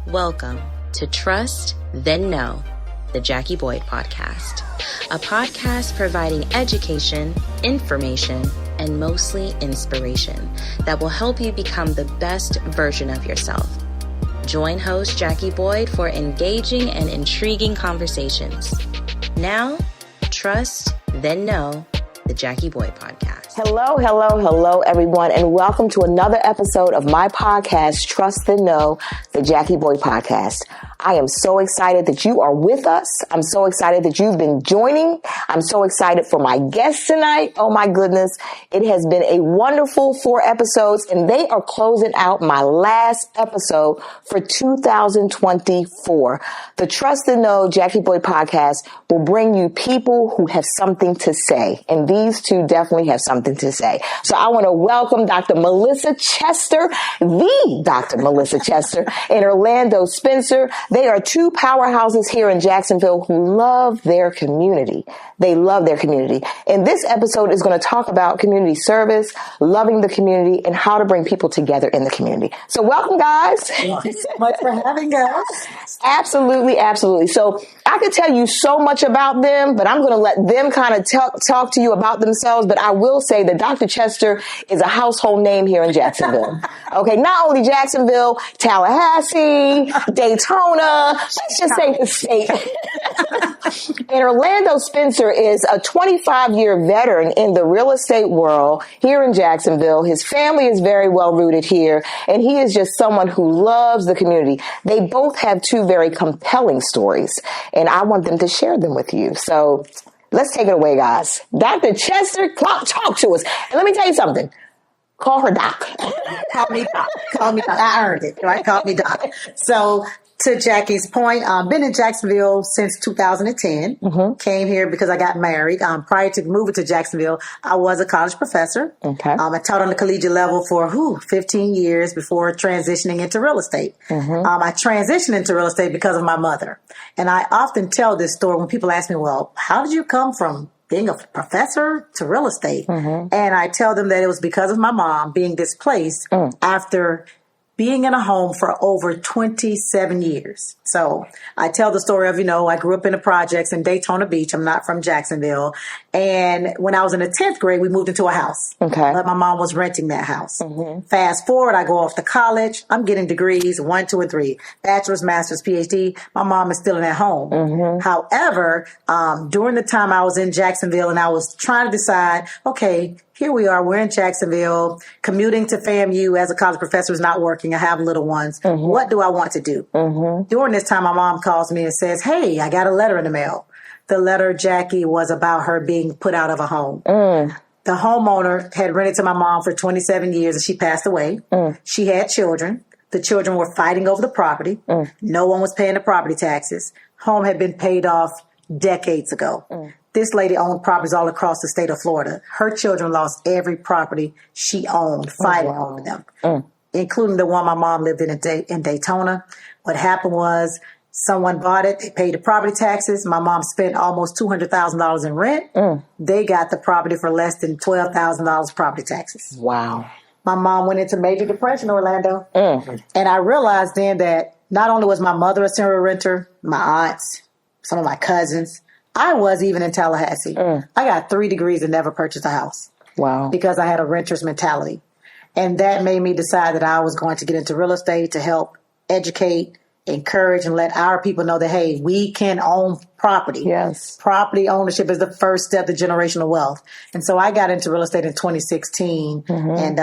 Welcome to Trust, Then Know, the Jackie Boyd Podcast, a podcast providing education, information, and mostly inspiration that will help you become the best version of yourself. Join host Jackie Boyd for engaging and intriguing conversations. Now, Trust, Then Know, the Jackie Boyd Podcast. Hello, everyone, and welcome to another episode of my podcast, Trust, Then Know, the Jackie Boyd Podcast. I am so excited that you are with us. I'm so excited that you've been joining. I'm so excited for my guests tonight. Oh my goodness. It has been a wonderful 4 episodes, and they are closing out my last episode for 2024. The Trust and Know Jackie Boyd Podcast will bring you people who have something to say, and these two definitely have something to say. So I want to welcome Dr. Melissa Chester, the Dr. Melissa Chester, and Orlando Spencer. They are 2 powerhouses here in Jacksonville who love their community. They love their community. And this episode is going to talk about community service, loving the community, and how to bring people together in the community. So welcome, guys. Thank you so much for having us. Absolutely. So I could tell you so much about them, but I'm going to let them kind of talk to you about themselves. But I will say that Dr. Chester is a household name here in Jacksonville. Okay, not only Jacksonville, Tallahassee, Daytona, let's just say the state. And Orlando Spencer is a 25-year veteran in the real estate world here in Jacksonville. His family is very well rooted here, and he is just someone who loves the community. They both have 2 very compelling stories, and I want them to share them with you. So let's take it away, guys. Dr. Chester, talk to us. And let me tell you something. Call her Doc. Call me Doc. I earned it, right? Call me Doc. So, to Jackie's point, been in Jacksonville since 2010. Came here because I got married. Prior to moving to Jacksonville, I was a college professor. Okay. I taught on the collegiate level for 15 years before transitioning into real estate. I transitioned into real estate because of my mother. And I often tell this story when people ask me, well, how did you come from being a professor to real estate? And I tell them that it was because of my mom being displaced after being in a home for over 27 years. So I tell the story of, I grew up in the projects in Daytona Beach. I'm not from Jacksonville. And when I was in the 10th grade, we moved into a house. Okay. But my mom was renting that house. Fast forward, I go off to college. I'm getting degrees, 1, 2, and 3. Bachelor's, master's, PhD. My mom is still in that home. However, during the time I was in Jacksonville and I was trying to decide, okay, here we are, we're in Jacksonville, commuting to FAMU as a college professor is not working. I have little ones. What do I want to do? During this time, my mom calls me and says, hey, I got a letter in the mail. The letter, Jackie, was about her being put out of a home. The homeowner had rented to my mom for 27 years and she passed away. She had children. The children were fighting over the property. No one was paying the property taxes. Home had been paid off decades ago. This lady owned properties all across the state of Florida. Her children lost every property she owned, fighting over them, including the one my mom lived in Daytona. What happened was someone bought it. They paid the property taxes. My mom spent almost $200,000 in rent. They got the property for less than $12,000 property taxes. Wow. My mom went into major depression, Orlando. And I realized then that not only was my mother a serial renter, my aunts, some of my cousins, I was even in Tallahassee. I got 3 degrees and never purchased a house. Wow. Because I had a renter's mentality. And that made me decide that I was going to get into real estate to help educate, encourage, and let our people know that, hey, we can own property. Yes. Property ownership is the first step to generational wealth. And so I got into real estate in 2016 and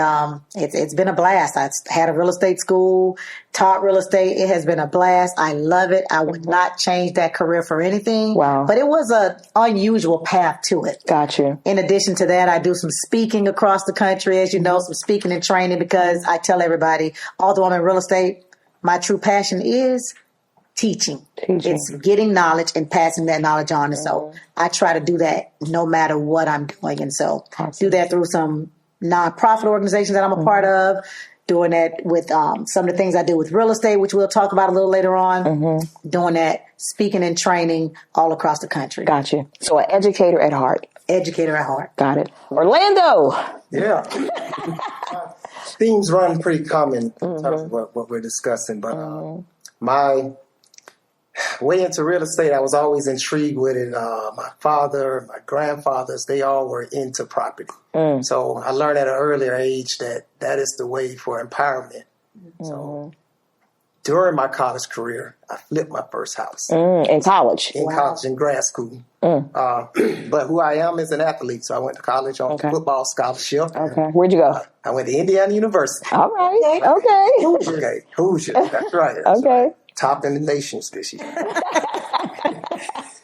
it's been a blast. I had a real estate school, taught real estate. It has been a blast. I love it. I would not change that career for anything. Wow. But it was an unusual path to it. Got you. In addition to that, I do some speaking across the country, as you know, some speaking and training because I tell everybody, although I'm in real estate, my true passion is teaching. It's getting knowledge and passing that knowledge on. And so I try to do that no matter what I'm doing. And so do that through some nonprofit organizations that I'm a part of, doing that with some of the things I do with real estate, which we'll talk about a little later on, doing that, speaking and training all across the country. Got you. So an educator at heart. Educator at heart. Got it. Orlando. Yeah. Themes run pretty common in terms of what we're discussing, but my way into real estate, I was always intrigued with it. My father, my grandfathers, they all were into property. So I learned at an earlier age that is the way for empowerment. So during my college career, I flipped my first house. In college? In college, in grad school. But who I am is an athlete. So I went to college on football scholarship. Okay. Where'd you go? I went to Indiana University. All right. Okay. Okay. Hoosier. That's right. Okay. Top in the nations this year.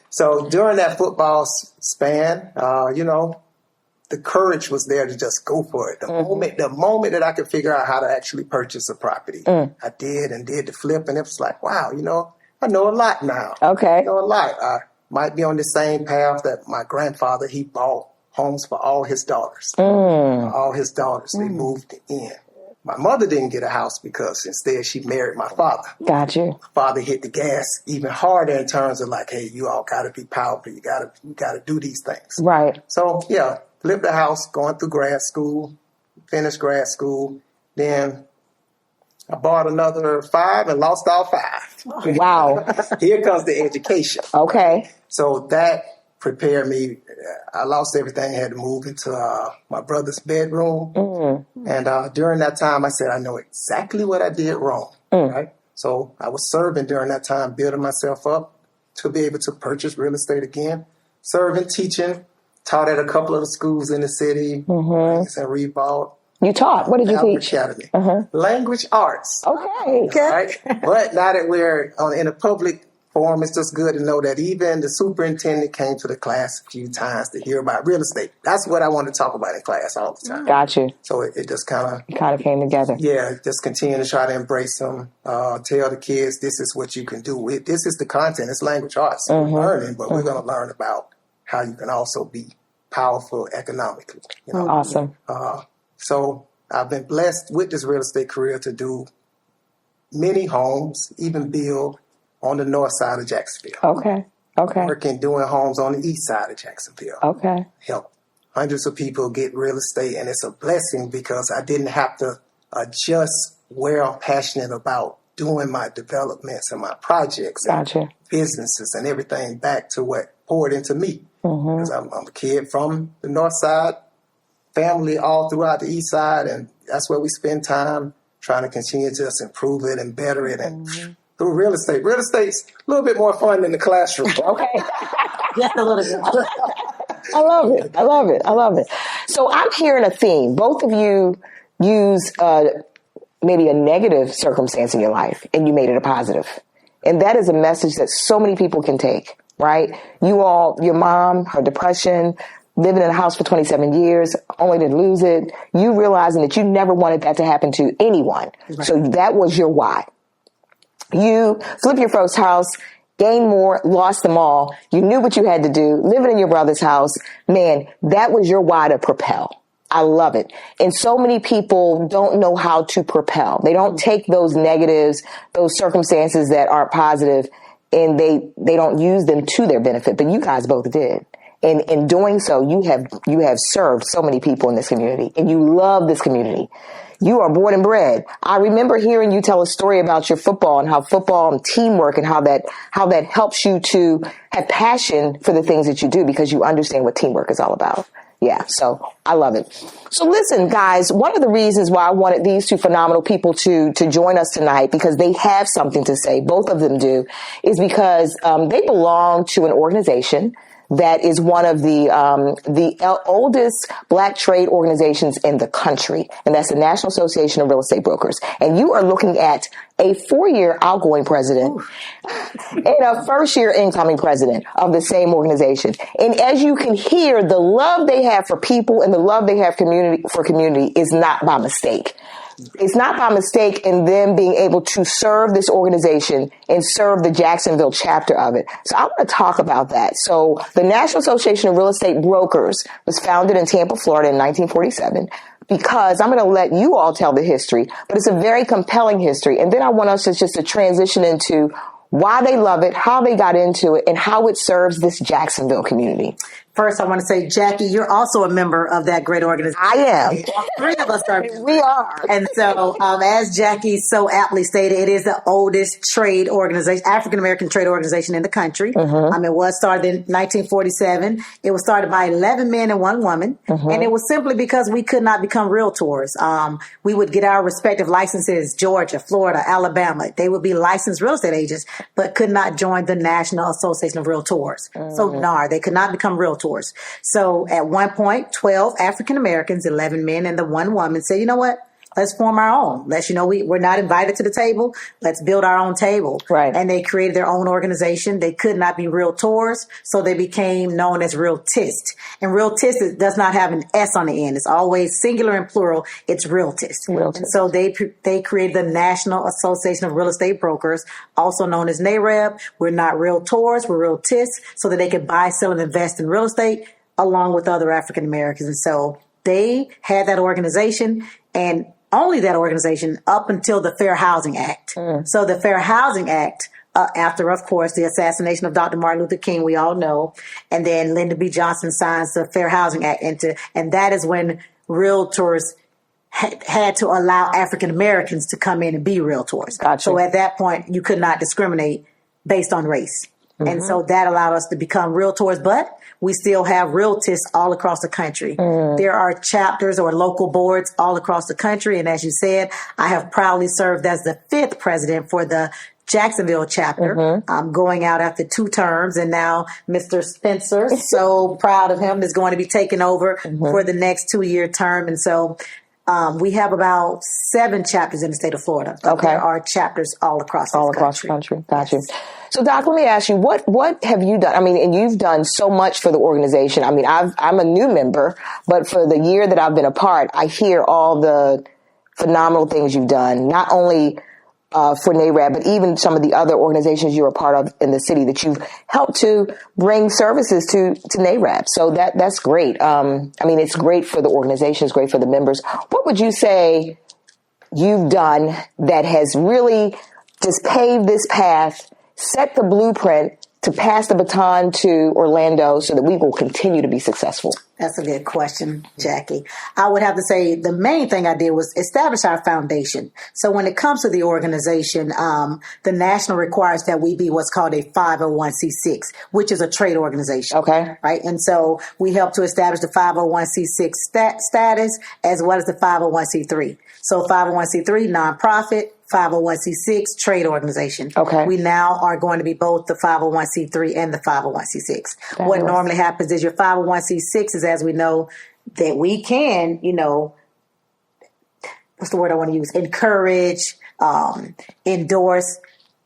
So during that football span, the courage was there to just go for it. The moment that I could figure out how to actually purchase a property, I did the flip, and it was like, wow, I know a lot now. Okay. I know a lot. I might be on the same path that my grandfather, he bought homes for all his daughters. All his daughters, they moved in. My mother didn't get a house because instead she married my father. Got you. My father hit the gas even harder in terms of like, hey, you all got to be powerful. You got to do these things. Right. So yeah, lived the house, going through grad school, finished grad school. Then I bought another 5 and lost all 5. Wow. Here comes the education. Okay. So that prepared me. I lost everything. I had to move into my brother's bedroom. And during that time, I said, I know exactly what I did wrong. Right? So I was serving during that time, building myself up to be able to purchase real estate again. Serving, teaching, taught at a couple of the schools in the city, and Revolt. You taught. What did you teach? Academy. Language arts. Okay. Right? But now that we're in a public forum, it's just good to know that even the superintendent came to the class a few times to hear about real estate. That's what I want to talk about in class all the time. Got you. So it just kind of came together. Yeah, just continue to try to embrace them. Tell the kids this is what you can do. This is the content. It's language arts. We're learning, but we're going to learn about how you can also be powerful economically. Awesome. So I've been blessed with this real estate career to do many homes, even build on the north side of Jacksonville. Okay. Working, doing homes on the east side of Jacksonville. Okay. Help hundreds of people get real estate, and it's a blessing because I didn't have to adjust where I'm passionate about doing my developments and my projects and businesses and everything back to what poured into me. Because I'm a kid from the north side, family all throughout the east side, and that's where we spend time trying to continue to just improve it and better it. And through real estate. Real estate's a little bit more fun than the classroom. Okay. Just a little bit. I love it. So I'm hearing a theme. Both of you use maybe a negative circumstance in your life and you made it a positive. And that is a message that so many people can take, right? You all, your mom, her depression, living in a house for 27 years, only to lose it, you realizing that you never wanted that to happen to anyone. Right. So that was your why. You flip your first house, gained more, lost them all. You knew what you had to do, living in your brother's house. Man, that was your why to propel. I love it. And so many people don't know how to propel. They don't take those negatives, those circumstances that aren't positive, and they don't use them to their benefit. But you guys both did. And in doing so, you have served so many people in this community, and you love this community. You are born and bred. I remember hearing you tell a story about your football and how football and teamwork and how that helps you to have passion for the things that you do because you understand what teamwork is all about. Yeah, so I love it. So listen, guys, one of the reasons why I wanted these two phenomenal people to join us tonight, because they have something to say, both of them do, is because they belong to an organization that is one of the oldest Black trade organizations in the country, and that's the National Association of Real Estate Brokers. And you are looking at a 4-year outgoing president and a first-year incoming president of the same organization. And as you can hear, the love they have for people and the love they have for community is not by mistake. It's not by mistake in them being able to serve this organization and serve the Jacksonville chapter of it. So I want to talk about that. So the National Association of Real Estate Brokers was founded in Tampa, Florida in 1947. Because I'm going to let you all tell the history, but it's a very compelling history. And then I want us to transition into why they love it, how they got into it, and how it serves this Jacksonville community. First, I want to say, Jackie, you're also a member of that great organization. I am. Three of us are. We are. And so, as Jackie so aptly stated, it is the oldest trade organization, African-American trade organization in the country. It was started in 1947. It was started by 11 men and 1 woman. And it was simply because we could not become realtors. We would get our respective licenses, Georgia, Florida, Alabama. They would be licensed real estate agents, but could not join the National Association of Realtors. So, NAR, they could not become realtors. So at one point, 12 African Americans, 11 men and the 1 woman said, you know what? Let's form our own. We're not invited to the table. Let's build our own table. Right. And they created their own organization. They could not be realtors, so they became known as Realtist. And Realtist does not have an S on the end. It's always singular and plural. It's Realtist. And so they created the National Association of Real Estate Brokers, also known as NAREB. We're not realtors, we're Realtists, so that they could buy, sell, and invest in real estate along with other African Americans. And so they had that organization, and only that organization up until the Fair Housing Act. So the Fair Housing Act, after, of course, the assassination of Dr. Martin Luther King, we all know, and then Lyndon B. Johnson signs the Fair Housing Act and that is when realtors had to allow African Americans to come in and be realtors. Gotcha. So at that point, you could not discriminate based on race. And so that allowed us to become realtors, but we still have realtists all across the country. There are chapters or local boards all across the country. And as you said, I have proudly served as the 5th president for the Jacksonville chapter. I'm going out after 2 terms, and now Mr. Spencer, so proud of him, is going to be taking over for the next 2-year term. And so we have about 7 chapters in the state of Florida. Okay. There are chapters all across the country. Gotcha. So, Doc, let me ask you, what have you done? I mean, and you've done so much for the organization. I mean, I'm a new member, but for the year that I've been a part, I hear all the phenomenal things you've done, not only for NAREB, but even some of the other organizations you're a part of in the city that you've helped to bring services to NAREB. So that's great. I mean, it's great for the organization. It's great for the members. What would you say you've done that has really just paved this path, set the blueprint to pass the baton to Orlando so that we will continue to be successful? That's a good question, Jackie. I would have to say the main thing I did was establish our foundation. So when it comes to the organization, the national requires that we be what's called a 501c6, which is a trade organization. Okay. Right. And so we help to establish the 501c6 status as well as the 501c3. So 501c3 nonprofit, 501c6 trade organization. Okay. We now are going to be both the 501c3 and the 501c6. What normally happens is your 501c6 is, as we know, that we can, what's the word I want to use? Encourage, endorse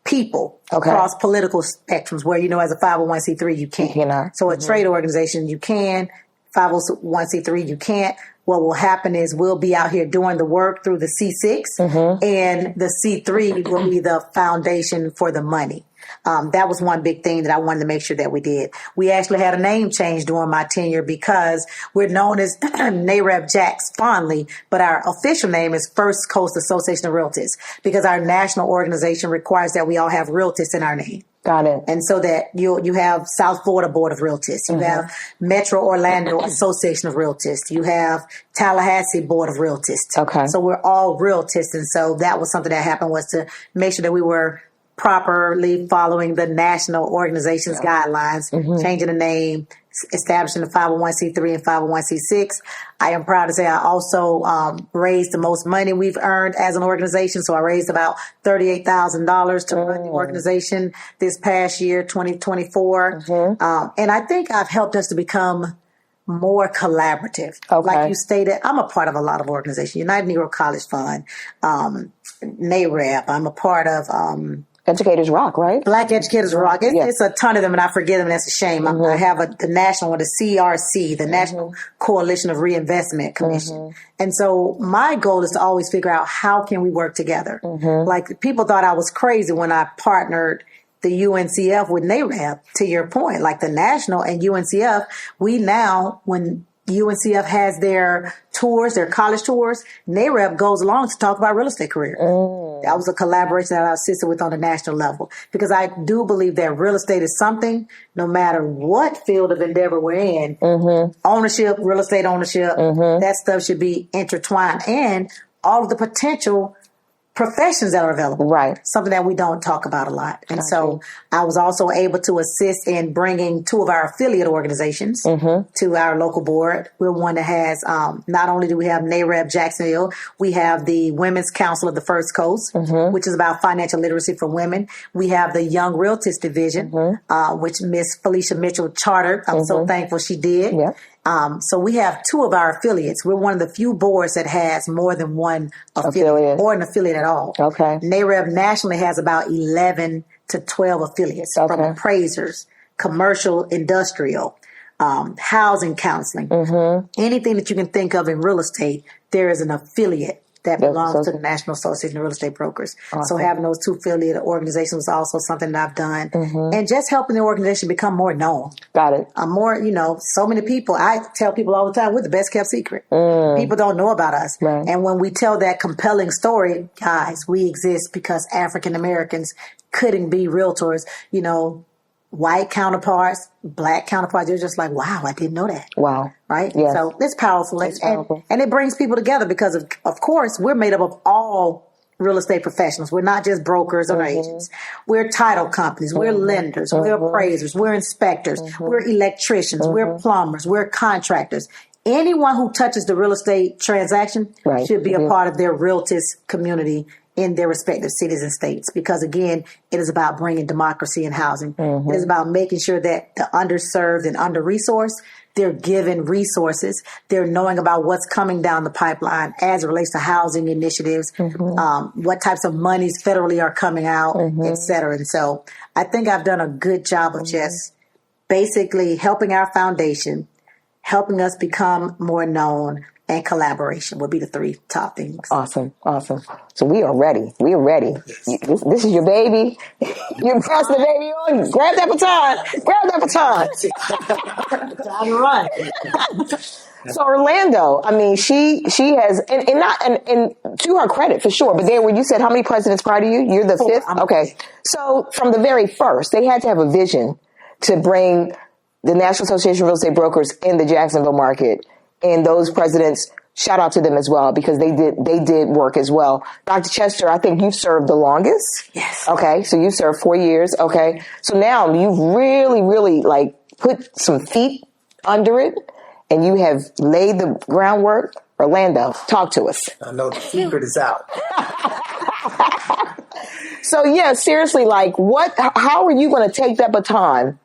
people across political spectrums where, as a 501c3, you can't. You cannot. So a trade organization, you can. 501c3, you can't. What will happen is we'll be out here doing the work through the C6 and the C3 will be the foundation for the money. That was one big thing that I wanted to make sure that we did. We actually had a name change during my tenure because we're known as NAREB Jacks fondly, but our official name is First Coast Association of Realtors because our national organization requires that we all have realtors in our name. Got it. And so that you have South Florida Board of Realtors, you have Metro Orlando Association of Realtors, you have Tallahassee Board of Realtors. Okay. So we're all realtors. And so that was something that happened, was to make sure that we were properly following the national organization's guidelines, changing the name, establishing the 501c3 and 501c6. I am proud to say I also raised the most money we've earned as an organization. So I raised about $38,000 to run the organization this past year, 2024. And I think I've helped us to become more collaborative. Like you stated, I'm a part of a lot of organizations. United Negro College Fund, NAREB. I'm a part of Educators Rock, right? Black Educators Rock. It's a ton of them, and I forget them. That's a shame. I have the national one, the CRC, the National Coalition of Reinvestment Commission. And so my goal is to always figure out how can we work together. Like people thought I was crazy when I partnered the UNCF with NAREB, to your point, like the national and UNCF, we now, when UNCF has their tours, their college tours. NAREP goes along to talk about real estate careers. That was a collaboration that I assisted with on the national level, because I do believe that real estate is something, no matter what field of endeavor we're in, ownership, real estate ownership, that stuff should be intertwined, and all of the potential professions that are available. Right. Something that we don't talk about a lot. And so I was also able to assist in bringing 2 of our affiliate organizations to our local board. We're one that has, not only do we have NAREP Jacksonville, we have the Women's Council of the First Coast, which is about financial literacy for women. We have the Young Realtist Division, which Miss Felicia Mitchell chartered. I'm so thankful she did. Yeah. So we have 2 of our affiliates. We're one of the few boards that has more than one affiliate or an affiliate at all. Okay. NAREP nationally has about 11 to 12 affiliates from appraisers, commercial, industrial, housing counseling, anything that you can think of in real estate. There is an affiliate that belongs to the National Association of Real Estate Brokers. So having those 2 affiliate organizations was also something that I've done. And just helping the organization become more known. Got it. More, so many people, I tell people all the time, we're the best kept secret. People don't know about us. Right. And when we tell that compelling story, guys, we exist because African Americans couldn't be realtors. White counterparts, black counterparts, they're just like, wow, I didn't know that. Wow. Right? Yes. So it's powerful. It's powerful. And it brings people together because, of course, we're made up of all real estate professionals. We're not just brokers or agents. We're title companies. We're lenders. We're appraisers. We're inspectors. We're electricians. We're plumbers. We're contractors. Anyone who touches the real estate transaction should be a part of their realtist community in their respective cities and states, because again, it is about bringing democracy in housing. It is about making sure that the underserved and under-resourced, they're given resources. They're knowing about what's coming down the pipeline as it relates to housing initiatives, what types of monies federally are coming out, et cetera. And so I think I've done a good job of just basically helping our foundation, helping us become more known, and collaboration would be the 3 top things. Awesome. So we are ready. We are ready. This is your baby. You pass the baby on. Grab that baton. Time to run. So Orlando, I mean, she has, and to her credit for sure, but when you said how many presidents prior to you? You're the 5th? Okay. So from the very first, they had to have a vision to bring the National Association of Real Estate Brokers in the Jacksonville market. And those presidents, shout out to them as well, because they did work as well. Dr. Chester, I think you've served the longest. Yes. Okay. So you served 4 years. Okay. So now you've really put some feet under it, and you have laid the groundwork. Orlando, talk to us. I know the secret is out. So yeah, seriously, how are you going to take that baton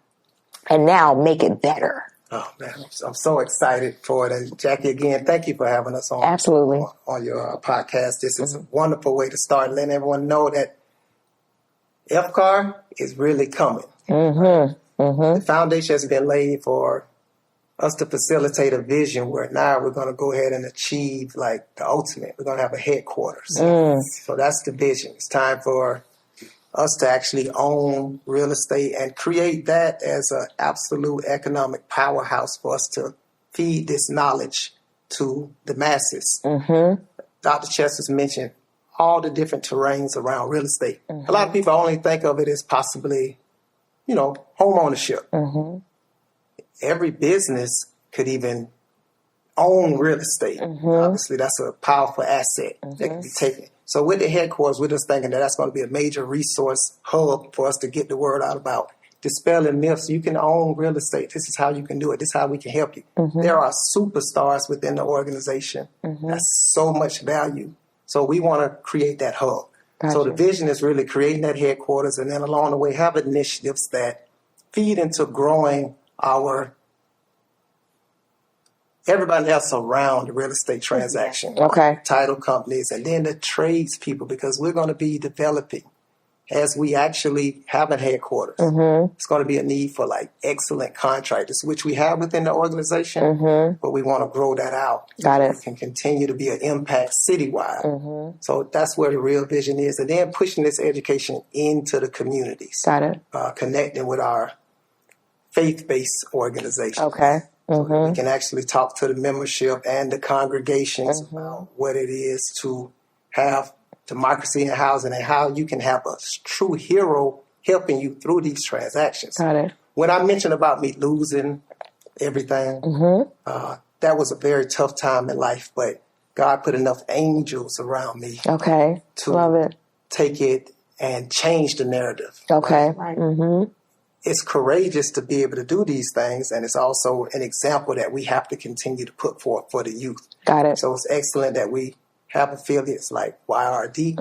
and now make it better? Oh man, I'm so excited for it. And Jackie, again, thank you for having us on. Absolutely. On your podcast. This is a wonderful way to start, letting everyone know that FCAR is really coming. The foundation has been laid for us to facilitate a vision where now we're going to go ahead and achieve the ultimate. We're going to have a headquarters. So that's the vision. It's time for us to actually own real estate and create that as an absolute economic powerhouse for us to feed this knowledge to the masses. Dr. Chester's mentioned all the different terrains around real estate. A lot of people only think of it as possibly, home ownership. Every business could even own real estate. Obviously, that's a powerful asset that can be taken. So with the headquarters, we're just thinking that's going to be a major resource hub for us to get the word out about dispelling myths. You can own real estate. This is how you can do it. This is how we can help you. There are superstars within the organization. That's so much value. So we want to create that hub. Gotcha. So the vision is really creating that headquarters, and then along the way have initiatives that feed into growing everybody else around the real estate transaction. Title companies, and then the trades people, because we're going to be developing as we actually have a headquarters. It's going to be a need for excellent contractors, which we have within the organization, but we want to grow that out. Got it. We can continue to be an impact citywide. So that's where the real vision is. And then pushing this education into the communities. Got it. Connecting with our faith-based organizations. so that we can actually talk to the membership and the congregations about what it is to have democracy in housing and how you can have a true hero helping you through these transactions. Got it. When I mentioned about me losing everything, that was a very tough time in life, but God put enough angels around me to Love it. take it and change the narrative. Okay. Right. It's courageous to be able to do these things, and it's also an example that we have to continue to put forth for the youth. Got it. So it's excellent that we have affiliates like YRD,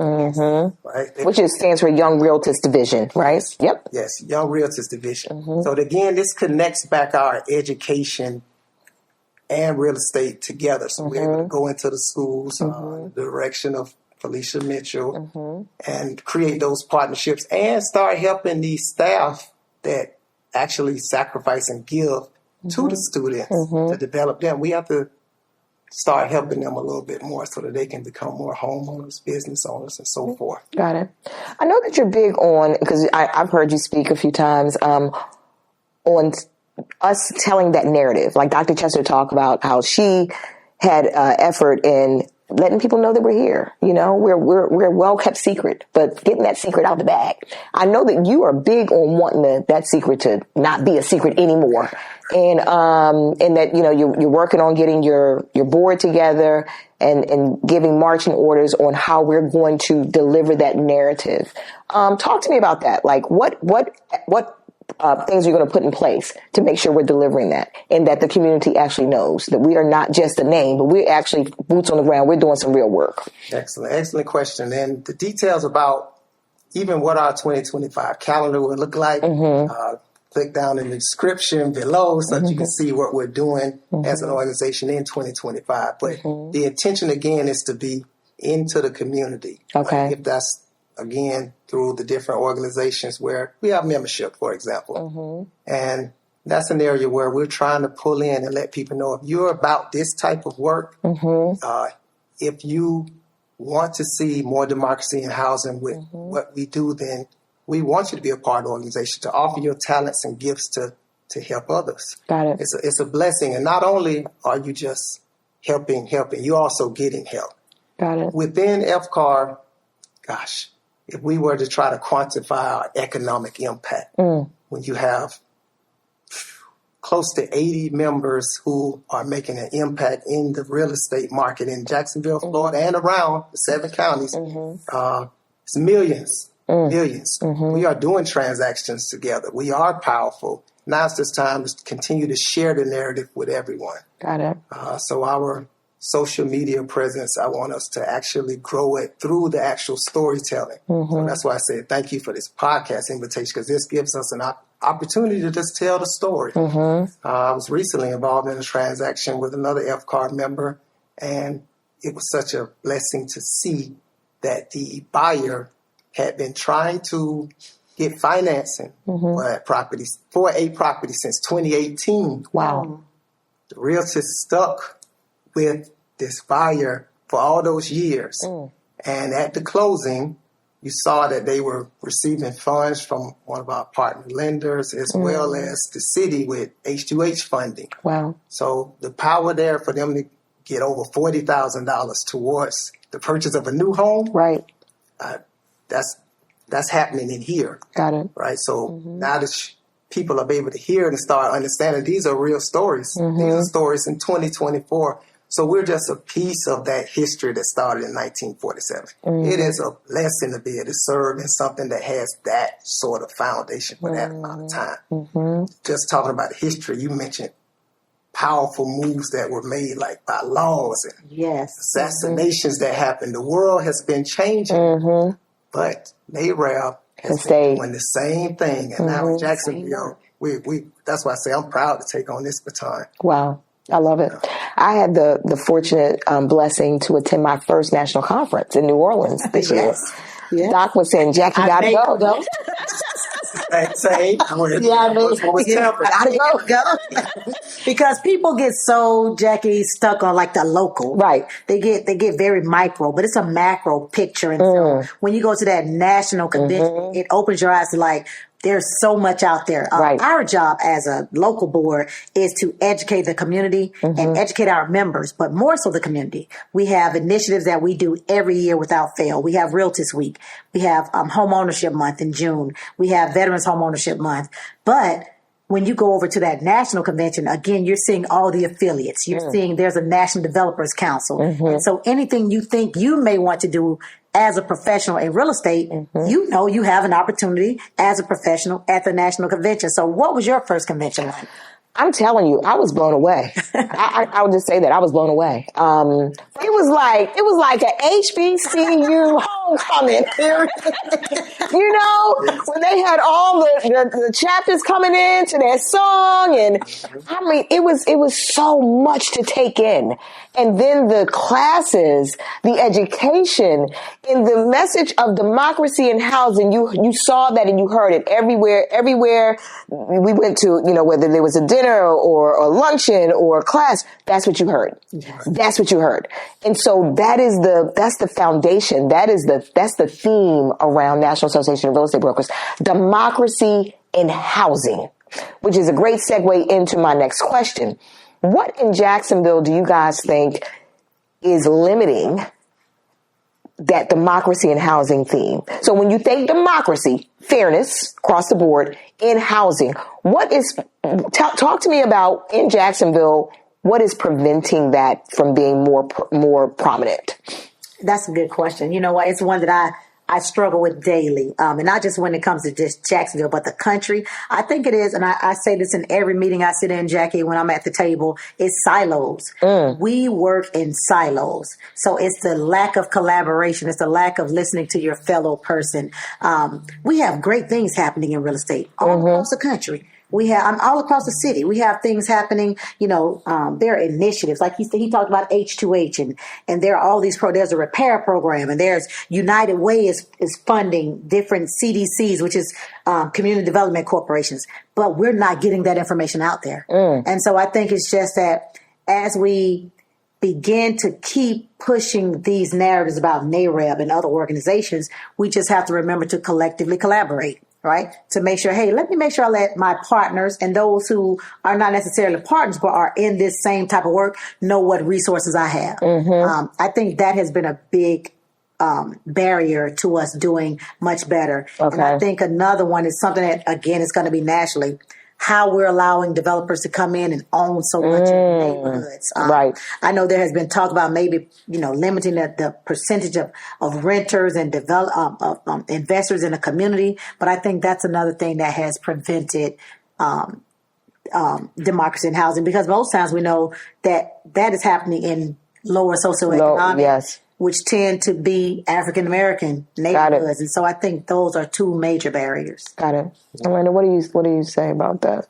right? Which stands for Young Realtors Division, right? Yep. Yes, Young Realtors Division. So again, this connects back our education and real estate together. So we're able to go into the schools, the direction of Felicia Mitchell, and create those partnerships and start helping the staff that actually sacrifice and give to the students to develop them. We have to start helping them a little bit more so that they can become more homeowners, business owners, and so forth. Got it. I know that you're big on, because I've heard you speak a few times, on us telling that narrative. Like Dr. Chester talked about how she had effort in letting people know that we're here. You know, we're a well-kept secret, but getting that secret out the bag. I know that you are big on wanting that secret to not be a secret anymore. And that, you know, you're working on getting your board together and giving marching orders on how we're going to deliver that narrative. Talk to me about that. Like what things you're going to put in place to make sure we're delivering that, and that the community actually knows that we are not just a name, but we're actually boots on the ground. We're doing some real work. Excellent question. And the details about even what our 2025 calendar will look like, click down in the description below so that you can see what we're doing as an organization in 2025. But the intention, again, is to be into the community. Okay. If that's, again, through the different organizations where we have membership, for example. And that's an area where we're trying to pull in and let people know if you're about this type of work, if you want to see more democracy in housing with what we do, then we want you to be a part of the organization, to offer your talents and gifts to help others. Got it. It's a blessing. And not only are you just helping, you're also getting help. Got it. Within FCAR, gosh, if we were to try to quantify our economic impact, when you have close to 80 members who are making an impact in the real estate market in Jacksonville, Florida, and around the 7 counties, it's millions. We are doing transactions together. We are powerful. Now it's just time to continue to share the narrative with everyone. Got it. So our social media presence, I want us to actually grow it through the actual storytelling. So that's why I said thank you for this podcast invitation, because this gives us an opportunity to just tell the story. I was recently involved in a transaction with another FCAR member, and it was such a blessing to see that the buyer had been trying to get financing for a property since 2018. Wow. The realtor stuck with this buyer for all those years. And at the closing, you saw that they were receiving funds from one of our partner lenders, as well as the city with H2H funding. Wow. So the power there for them to get over $40,000 towards the purchase of a new home. Right. That's happening in here. Got it. Right. So now that people are able to hear and start understanding these are real stories. These are stories in 2024. So we're just a piece of that history that started in 1947. It is a blessing to be able to serve in something that has that sort of foundation for that amount of time. Just talking about history, you mentioned powerful moves that were made, like by laws and assassinations that happened. The world has been changing, but NAREB has been doing the same thing. And now in Jacksonville, we that's why I say I'm proud to take on this baton. Wow. I love it. I had the fortunate blessing to attend my first national conference in New Orleans this year. Yes. Doc was saying, Jackie, gotta go. Same. Gotta go. Because people get so, Jackie, stuck on like the local. Right. They get very micro, but it's a macro picture. And so when you go to that national convention, it opens your eyes to like, there's so much out there. Right. Our job as a local board is to educate the community and educate our members, but more so the community. We have initiatives that we do every year without fail. We have Realtors Week. We have Home Ownership Month in June. We have Veterans Home Ownership Month. But when you go over to that national convention, again, you're seeing all the affiliates. You're seeing there's a National Developers Council. And so anything you think you may want to do as a professional in real estate, you know you have an opportunity as a professional at the national convention. So what was your first convention like? I'm telling you, I was blown away. I would just say that I was blown away. It was like an HBCU homecoming. You know, when they had all the chapters coming in to their song, and I mean, it was so much to take in. And then the classes, the education, and the message of democracy and housing, you saw that and you heard it everywhere we went to, you know, whether there was a dinner or a luncheon or a class, that's what you heard. Yes. That's what you heard. And so that's the foundation. That's the theme around National Association of Real Estate Brokers, democracy in housing, which is a great segue into my next question. What in Jacksonville do you guys think is limiting that democracy and housing theme? So when you think democracy, fairness across the board in housing, talk to me about in Jacksonville, what is preventing that from being more prominent? That's a good question. You know what? It's one that I struggle with daily. And not just when it comes to just Jacksonville, but the country. I think it is, and I say this in every meeting I sit in, Jackie, when I'm at the table, is silos. We work in silos. So it's the lack of collaboration. It's the lack of listening to your fellow person. We have great things happening in real estate all across the country. We have, all across the city, we have things happening, you know, there are initiatives, like he talked about H2H and there are all these there's a repair program, and there's United Way is funding different CDCs, which is, community development corporations, but we're not getting that information out there. And so I think it's just that as we begin to keep pushing these narratives about NAREB and other organizations, we just have to remember to collectively collaborate. Right? To make sure, hey, let me make sure I let my partners and those who are not necessarily partners, but are in this same type of work, know what resources I have. I think that has been a big barrier to us doing much better. Okay. And I think another one is something that, again, is going to be nationally, how we're allowing developers to come in and own so much in neighborhoods. Right. I know there has been talk about maybe, you know, limiting the percentage of renters and investors in the community. But I think that's another thing that has prevented democracy in housing, because most times we know that is happening in lower socioeconomic, which tend to be African-American neighborhoods. And so I think those are two major barriers. Got it. Amanda, what do you say about that?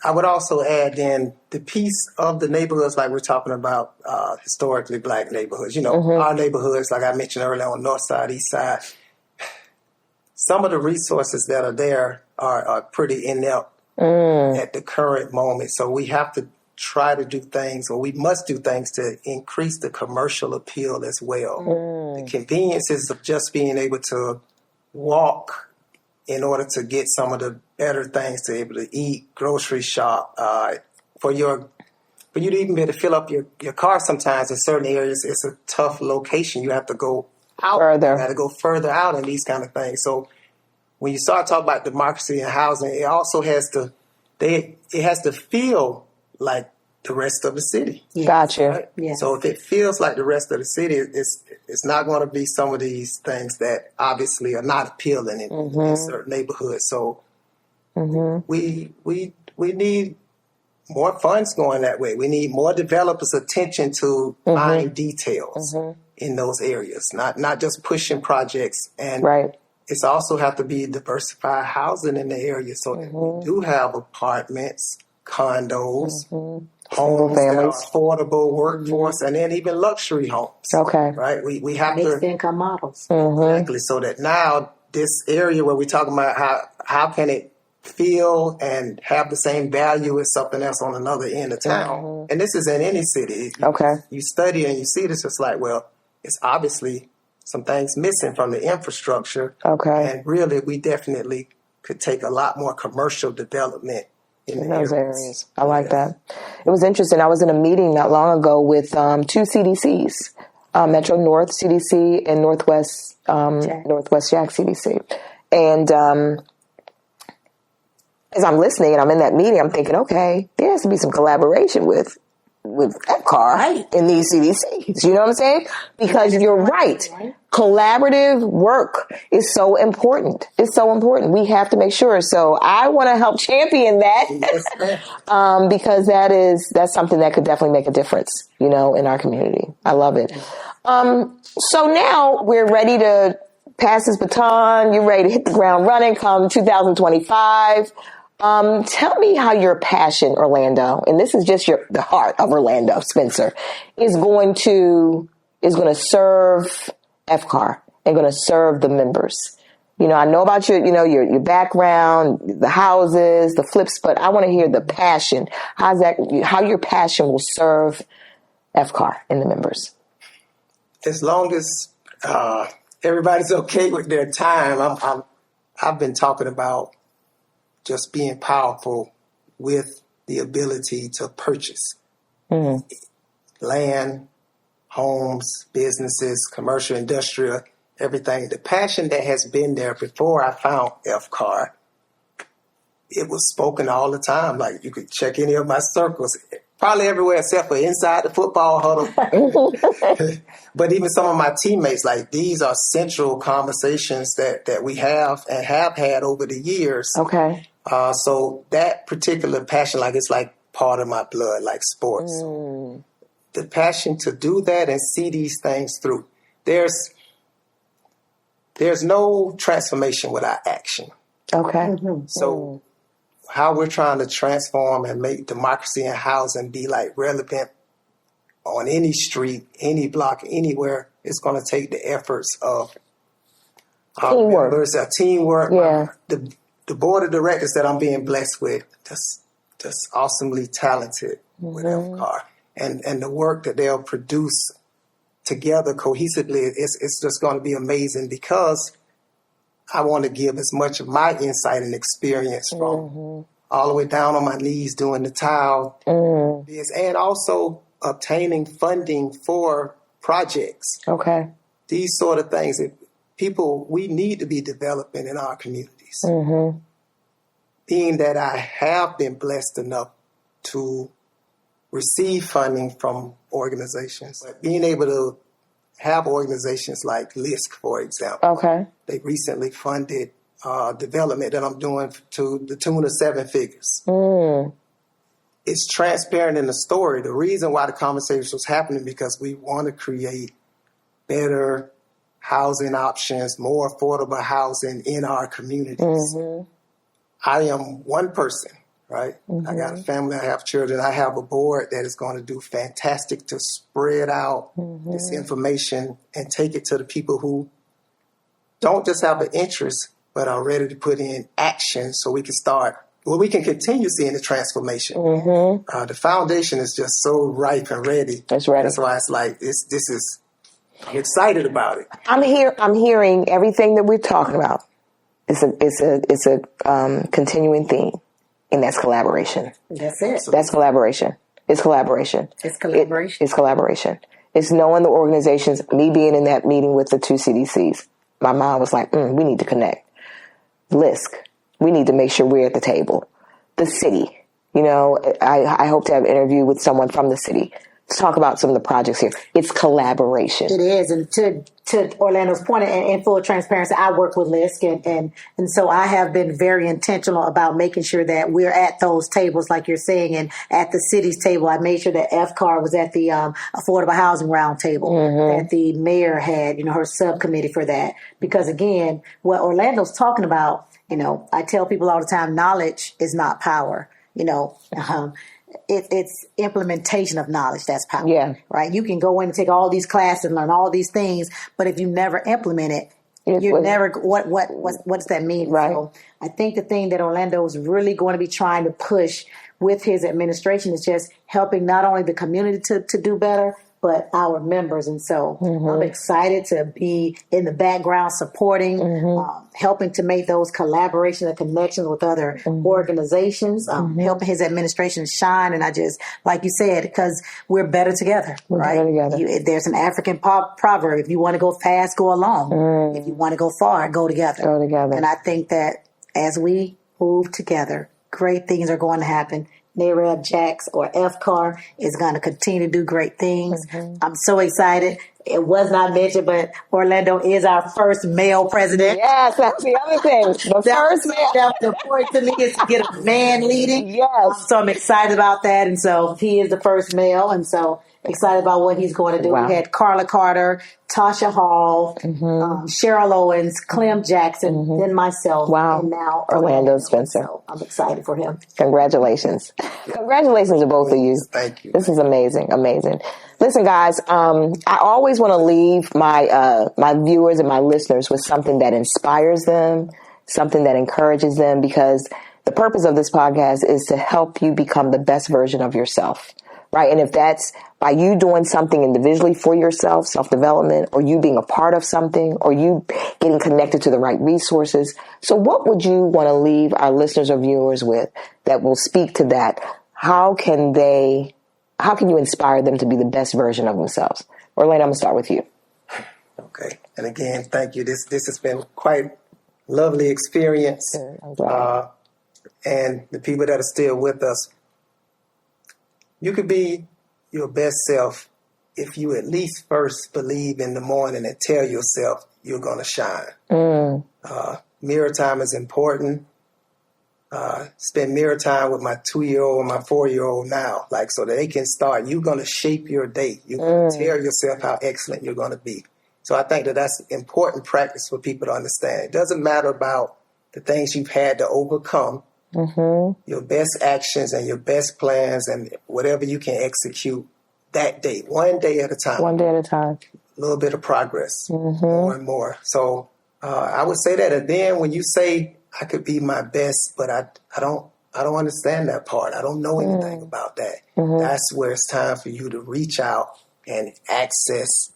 I would also add in the piece of the neighborhoods, like we're talking about historically black neighborhoods. You know, our neighborhoods, like I mentioned earlier, on North Side, East Side, some of the resources that are there are pretty inept at the current moment. So we have to try to do things, or we must do things to increase the commercial appeal as well. The conveniences of just being able to walk in order to get some of the better things, to be able to eat, grocery shop, for you to even be able to fill up your car sometimes in certain areas, it's a tough location. You have to go out further. You have to go further out in these kind of things. So when you start talking about democracy and housing, it also has to feel like the rest of the city. Yes. Gotcha. Right? Yes. So if it feels like the rest of the city, it's not going to be some of these things that obviously are not appealing in certain neighborhoods. So we need more funds going that way. We need more developers' attention to fine details in those areas, not just pushing projects. And it's also have to be diversified housing in the area, so that we do have apartments, condos, homes that are affordable, workforce, and then even luxury homes. Okay. Right? We have mixed income models. Exactly. So that now this area where we're talking about how can it feel and have the same value as something else on another end of town. And this is in any city. You study and you see this, it's like, well, it's obviously some things missing from the infrastructure. And really, we definitely could take a lot more commercial development in those areas. I like that. It was interesting. I was in a meeting not long ago with 2 CDCs, Metro North CDC and Northwest Jack CDC. And as I'm listening and I'm in that meeting, I'm thinking, okay, there has to be some collaboration with FCAR in these CDCs. You know what I'm saying? Because you're right. Collaborative work is so important. It's so important. We have to make sure. So I want to help champion that because that's something that could definitely make a difference, in our community. I love it. So now we're ready to pass this baton. You're ready to hit the ground running come 2025. Tell me how your passion, Orlando, and this is just the heart of Orlando, Spencer, is going to serve FCAR and going to serve the members. I know about your background, the houses, the flips, but I want to hear the passion. How your passion will serve FCAR and the members. As long as everybody's okay with their time, I've been talking about just being powerful with the ability to purchase land, homes, businesses, commercial, industrial, everything. The passion that has been there before I found FCAR, it was spoken all the time. Like you could check any of my circles, probably everywhere except for inside the football huddle. But even some of my teammates, like these are central conversations that we have and have had over the years. Okay. So that particular passion, it's like part of my blood, like sports. The passion to do that and see these things through. There's no transformation without action. Okay. So how we're trying to transform and make democracy and housing be relevant on any street, any block, anywhere, it's going to take the efforts of our members, our teamwork. Yeah. The board of directors that I'm being blessed with, just awesomely talented with FCAR. And the work that they'll produce together cohesively, it's just going to be amazing because I want to give as much of my insight and experience from all the way down on my knees doing the tile and also obtaining funding for projects. Okay. These sort of things that we need to be developing in our communities. Being that I have been blessed enough to receive funding from organizations, but being able to have organizations like LISC, for example. Okay. They recently funded development that I'm doing to the tune of 7 figures. It's transparent in the story. The reason why the conversation was happening because we want to create better housing options, more affordable housing in our communities. I am one person, right? I got a family, I have children, I have a board that is going to do fantastic to spread out this information and take it to the people who don't just have an interest, but are ready to put in action so we can continue seeing the transformation. The foundation is just so ripe and ready. That's right. That's why it's I'm excited about it. I'm hearing everything that we're talking about. It's a continuing theme, and that's collaboration. That's it. That's collaboration. It's collaboration. It's collaboration. It's collaboration. It's knowing the organizations. Me being in that meeting with the 2 CDCs, my mom was like, "We need to connect." LISC, we need to make sure we're at the table. The city, I hope to have an interview with someone from the city to talk about some of the projects here. It's collaboration. It is. And to Orlando's point, and in full transparency, I work with LISC, and so I have been very intentional about making sure that we're at those tables, like you're saying, and at the city's table. I made sure that FCAR was at the Affordable Housing Roundtable, that the mayor had, her subcommittee for that. Because again, what Orlando's talking about, I tell people all the time, knowledge is not power. It's implementation of knowledge that's power. Yeah. Right. You can go in and take all these classes and learn all these things, but if you never implement it, you're never. What does that mean? Right. So I think the thing that Orlando is really going to be trying to push with his administration is just helping not only the community to do better, but our members. And so I'm excited to be in the background supporting, helping to make those collaborations and connections with other organizations, helping his administration shine. And I just, like you said, because we're better together, right? Better together. There's an African proverb: if you want to go fast, go alone. If you want to go far, go together. Go together. And I think that as we move together, great things are going to happen. NAREB Jax or FCAR is going to continue to do great things. I'm so excited. It was not mentioned, but Orlando is our first male president. Yes, that's the other thing. The first male. That was important to me, is to get a man leading. Yes. So I'm excited about that. And so he is the first male. And so excited about what he's going to do. Wow. We had Carla Carter, Tasha Hall, Cheryl Owens, Clem Jackson, then myself, and now Orlando Spencer. So I'm excited for him. Congratulations. Congratulations to both of you. Thank you. This is amazing. Amazing. Listen, guys, I always want to leave my my viewers and my listeners with something that inspires them, something that encourages them, because the purpose of this podcast is to help you become the best version of yourself. Right. And if that's by you doing something individually for yourself, self-development, or you being a part of something, or you getting connected to the right resources. So what would you want to leave our listeners or viewers with that will speak to that? How can you inspire them to be the best version of themselves? Orlando, I'm going to start with you. Okay. And again, thank you. This has been quite lovely experience. And the people that are still with us, you could be your best self if you at least first believe in the morning and tell yourself you're going to shine. Mirror time is important. Spend mirror time with my 2-year-old and my 4-year-old now, so that they can start. You're going to shape your day. You're going to tell yourself how excellent you're going to be. So I think that that's important practice for people to understand. It doesn't matter about the things you've had to overcome. Your best actions and your best plans and whatever you can execute that day, one day at a time. One day at a time. A little bit of progress, more and more. So I would say that. And then when you say I could be my best, but I don't understand that part. I don't know anything about that. That's where it's time for you to reach out and access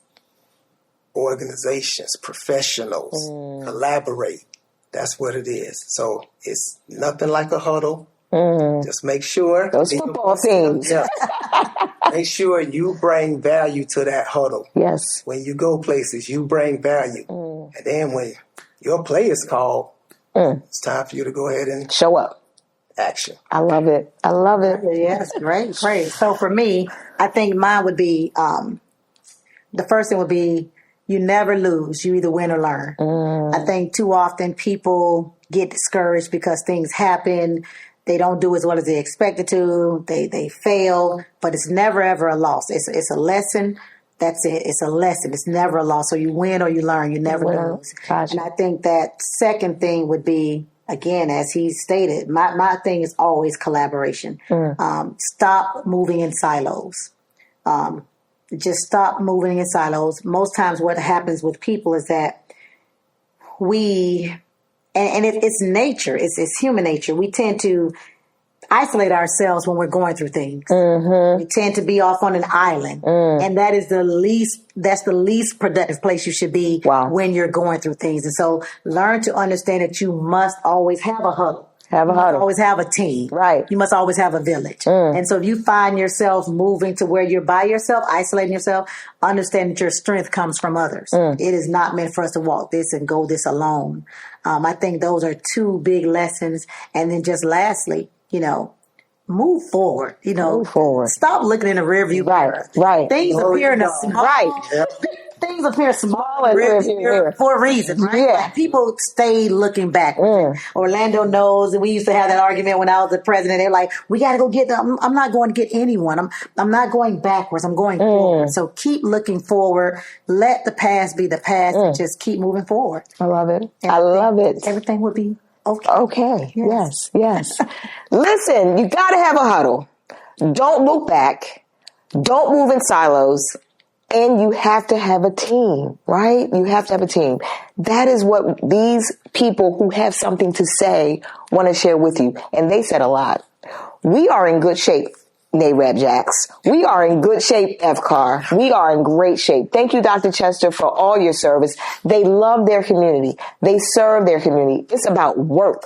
organizations, professionals, collaborate. That's what it is. So it's nothing like a huddle. Just make sure. Those football teams. Yeah. Make sure you bring value to that huddle. Yes. When you go places, you bring value. And then when your play is called, it's time for you to go ahead and show up. Action. I love it. I love it. Yes, great. So for me, I think mine would be, the first thing would be, you never lose. You either win or learn. I think too often people get discouraged because things happen. They don't do as well as they expected to. They fail, but it's never ever a loss. It's a lesson. That's it. It's a lesson. It's never a loss. So you win or you learn. You never lose. Gotcha. And I think that second thing would be, again, as he stated, my thing is always collaboration. Stop moving in silos. Just stop moving in silos. Most times what happens with people is that it's nature, it's human nature. We tend to isolate ourselves when we're going through things. We tend to be off on an island. And that's the least productive place you should be when you're going through things. And so learn to understand that you must always have a huddle. You must always have a team. Right. You must always have a village. And so if you find yourself moving to where you're by yourself, isolating yourself, understand that your strength comes from others. It is not meant for us to walk this and go this alone. I think those are two big lessons. And then just lastly, move forward. Move forward. Stop looking in the rearview mirror. Right. Things appear in a small. Things appear small and for a reason, right? Yeah. Like people stay looking back. Orlando knows, and we used to have that argument when I was the president. They're like, we got to go get them. I'm not going to get anyone. I'm not going backwards. I'm going forward. So keep looking forward. Let the past be the past and just keep moving forward. I love it. I love it. Everything would be okay. Okay. Yes. Listen, you got to have a huddle. Don't look back. Don't move in silos. And you have to have a team, right? You have to have a team. That is what these people who have something to say want to share with you. And they said a lot. We are in good shape NAREB Jacks. We are in good shape, FCAR. We are in great shape. Thank you, Dr. Chester, for all your service. They love their community. They serve their community. It's about work,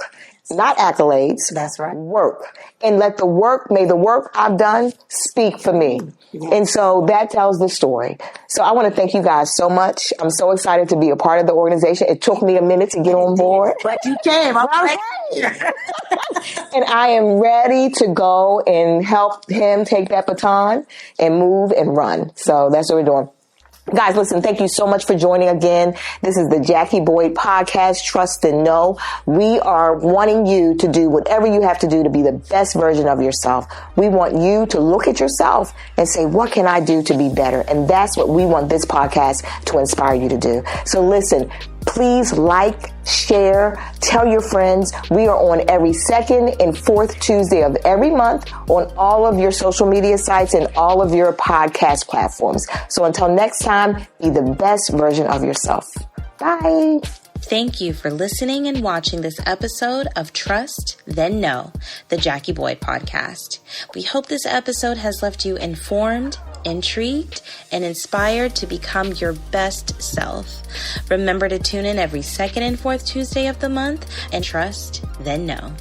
not accolades. That's right. Work. And may the work I've done speak for me. Yes. And so that tells the story. So I want to thank you guys so much. I'm so excited to be a part of the organization. It took me a minute to get on board. But you came. And I am ready to go and help him take that baton and move and run. So that's what we're doing. Guys, listen, thank you so much for joining again. This is the Jackie Boyd Podcast, Trust and Know. We are wanting you to do whatever you have to do to be the best version of yourself. We want you to look at yourself and say, what can I do to be better? And that's what we want this podcast to inspire you to do. So listen, please like, share, tell your friends. We are on every second and fourth Tuesday of every month on all of your social media sites and all of your podcast platforms. So until next time, be the best version of yourself. Bye. Thank you for listening and watching this episode of Trust, Then Know, the Jackie Boyd Podcast. We hope this episode has left you informed, intrigued, and inspired to become your best self. Remember to tune in every second and fourth Tuesday of the month and trust, then know.